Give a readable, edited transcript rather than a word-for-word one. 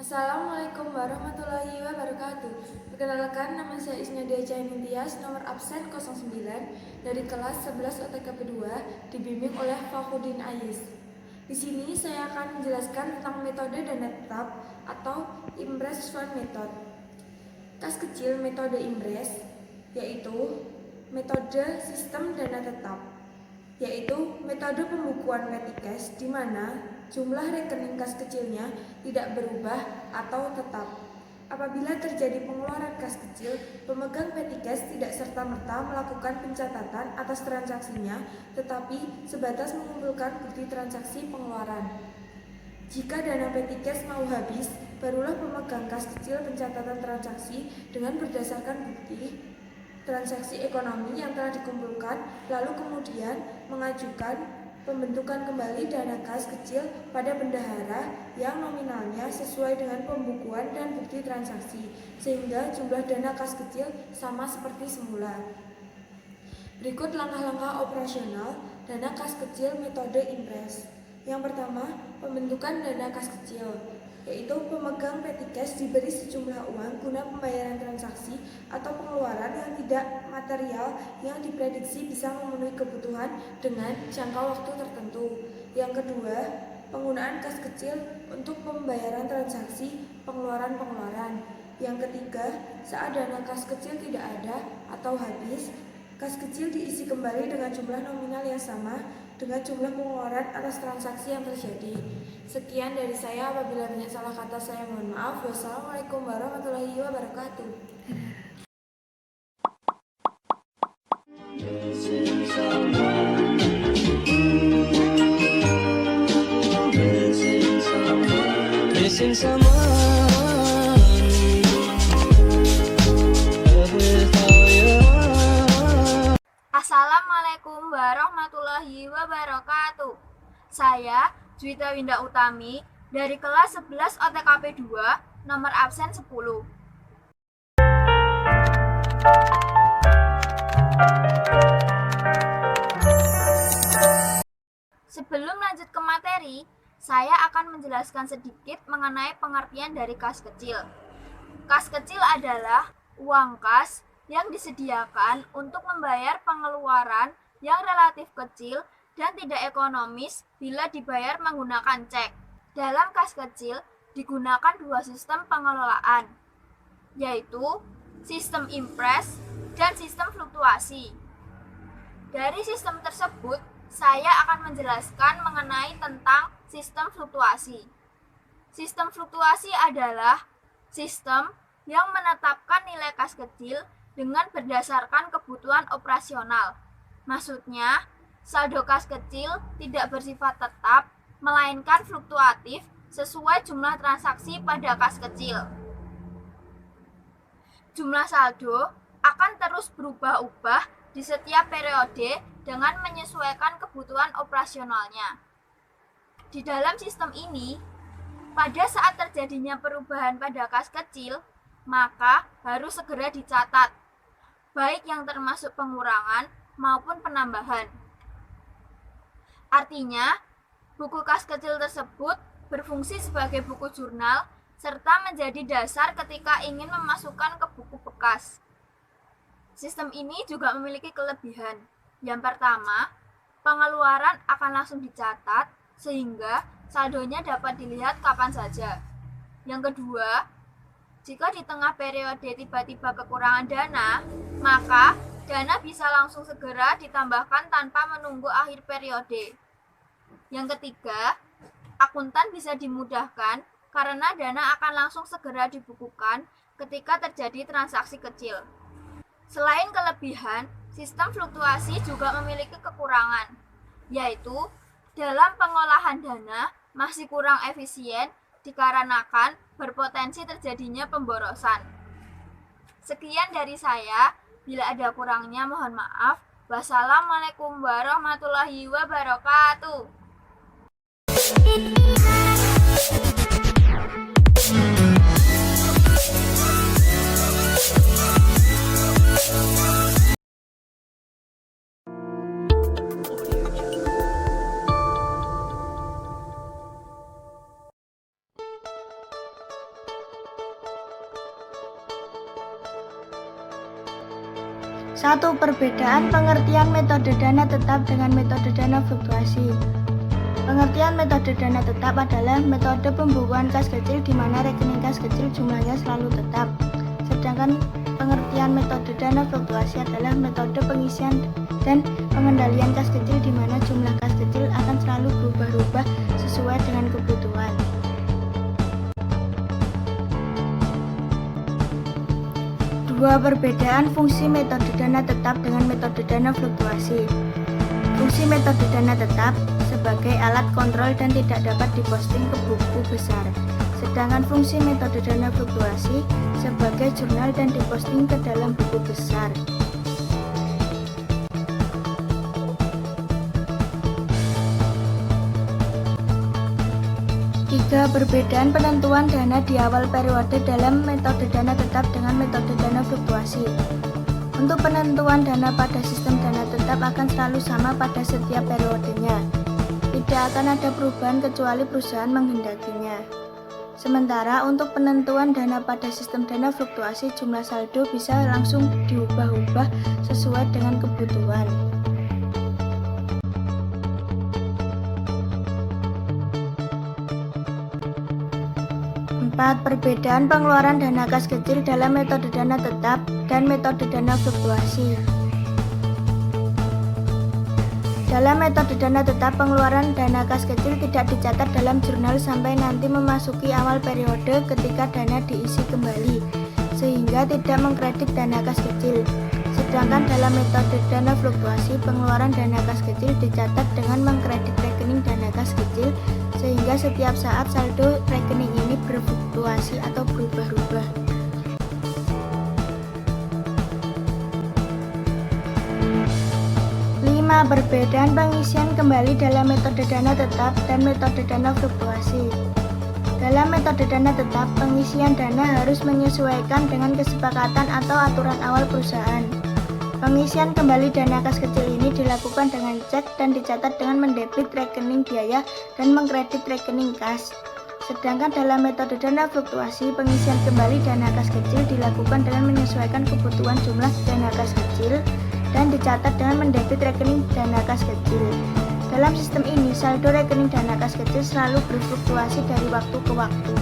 Assalamualaikum warahmatullahi wabarakatuh. Perkenalkan, nama saya Isnadia Caimintias, nomor absen 09 dari kelas 11 OTKP 2, dibimbing oleh Fakhruddin Ais. Di sini saya akan menjelaskan tentang metode dana tetap atau Impress Fund Method. Kas kecil metode Impress yaitu metode sistem dana tetap, yaitu metode pembukuan petty cash di mana jumlah rekening kas kecilnya tidak berubah atau tetap. Apabila terjadi pengeluaran kas kecil, pemegang petty cash tidak serta-merta melakukan pencatatan atas transaksinya, tetapi sebatas mengumpulkan bukti transaksi pengeluaran. Jika dana petty cash mau habis, barulah pemegang kas kecil pencatatan transaksi dengan berdasarkan bukti transaksi ekonomi yang telah dikumpulkan, lalu kemudian mengajukan pembentukan kembali dana kas kecil pada bendahara yang nominalnya sesuai dengan pembukuan dan bukti transaksi, sehingga jumlah dana kas kecil sama seperti semula. Berikut langkah-langkah operasional dana kas kecil metode Impress. Yang pertama, pembentukan dana kas kecil, yaitu pemegang petty cash diberi sejumlah uang guna pembayaran transaksi atau pengeluaran yang tidak material yang diprediksi bisa memenuhi kebutuhan dengan jangka waktu tertentu. Yang kedua, penggunaan kas kecil untuk pembayaran transaksi pengeluaran-pengeluaran. Yang ketiga, saat dana kas kecil tidak ada atau habis, kas kecil diisi kembali dengan jumlah nominal yang sama dengan jumlah pengeluaran atas transaksi yang terjadi. Sekian dari saya, apabila banyak salah kata saya mohon maaf. Wassalamualaikum warahmatullahi wabarakatuh. Missing someone without you. Assalamualaikum warahmatullahi wabarakatuh. Saya Juwita Winda Utami dari kelas 11 OTKP 2, nomor absen 10. Sebelum lanjut ke materi, saya akan menjelaskan sedikit mengenai pengertian dari kas kecil. Kas kecil adalah uang kas yang disediakan untuk membayar pengeluaran yang relatif kecil dan tidak ekonomis bila dibayar menggunakan cek. Dalam kas kecil digunakan dua sistem pengelolaan, yaitu sistem Impress dan sistem fluktuasi. Dari sistem tersebut, saya akan menjelaskan mengenai tentang sistem fluktuasi. Sistem fluktuasi adalah sistem yang menetapkan nilai kas kecil dengan berdasarkan kebutuhan operasional. Maksudnya, saldo kas kecil tidak bersifat tetap, melainkan fluktuatif sesuai jumlah transaksi pada kas kecil. Jumlah saldo akan terus berubah-ubah di setiap periode dengan menyesuaikan kebutuhan operasionalnya. Di dalam sistem ini, pada saat terjadinya perubahan pada kas kecil, maka harus segera dicatat, baik yang termasuk pengurangan maupun penambahan. Artinya, buku kas kecil tersebut berfungsi sebagai buku jurnal serta menjadi dasar ketika ingin memasukkan ke buku bekas. Sistem ini juga memiliki kelebihan. Yang pertama, pengeluaran akan langsung dicatat sehingga saldonya dapat dilihat kapan saja. Yang kedua, jika di tengah periode tiba-tiba kekurangan dana, maka dana bisa langsung segera ditambahkan tanpa menunggu akhir periode. Yang ketiga, akuntan bisa dimudahkan karena dana akan langsung segera dibukukan ketika terjadi transaksi kecil. Selain kelebihan, sistem fluktuasi juga memiliki kekurangan, yaitu dalam pengolahan dana masih kurang efisien dikarenakan berpotensi terjadinya pemborosan. Sekian dari saya, bila ada kurangnya mohon maaf. Wassalamualaikum warahmatullahi wabarakatuh. 1. Perbedaan pengertian metode dana tetap dengan metode dana fluktuasi. Pengertian metode dana tetap adalah metode pembukuan kas kecil di mana rekening kas kecil jumlahnya selalu tetap. Sedangkan pengertian metode dana fluktuasi adalah metode pengisian dan pengendalian kas kecil di mana jumlah kas kecil akan selalu berubah-ubah sesuai dengan kebutuhan. Dua, perbedaan fungsi metode dana tetap dengan metode dana fluktuasi. Fungsi metode dana tetap sebagai alat kontrol dan tidak dapat diposting ke buku besar. Sedangkan fungsi metode dana fluktuasi sebagai jurnal dan diposting ke dalam buku besar. Tiga, perbedaan penentuan dana di awal periode dalam metode dana tetap dengan metode dana fluktuasi. Untuk penentuan dana pada sistem dana tetap akan selalu sama pada setiap periodenya. Tidak akan ada perubahan kecuali perusahaan menghendakinya. Sementara untuk penentuan dana pada sistem dana fluktuasi, jumlah saldo bisa langsung diubah-ubah sesuai dengan kebutuhan. 4. Perbedaan pengeluaran dana kas kecil dalam metode dana tetap dan metode dana fluktuasi. Dalam metode dana tetap, pengeluaran dana kas kecil tidak dicatat dalam jurnal sampai nanti memasuki awal periode ketika dana diisi kembali, sehingga tidak mengkredit dana kas kecil. Sedangkan dalam metode dana fluktuasi, pengeluaran dana kas kecil dicatat dengan mengkredit rekening dana kas kecil, sehingga setiap saat saldo rekening ini berfluktuasi atau berubah-ubah. 5. Perbedaan pengisian kembali dalam metode dana tetap dan metode dana fluktuasi. Dalam metode dana tetap, pengisian dana harus menyesuaikan dengan kesepakatan atau aturan awal perusahaan. Pengisian kembali dana kas kecil ini dilakukan dengan cek dan dicatat dengan mendebit rekening biaya dan mengkredit rekening kas. Sedangkan dalam metode dana fluktuasi, pengisian kembali dana kas kecil dilakukan dengan menyesuaikan kebutuhan jumlah dana kas kecil dan dicatat dengan mendebit rekening dana kas kecil. Dalam sistem ini, saldo rekening dana kas kecil selalu berfluktuasi dari waktu ke waktu.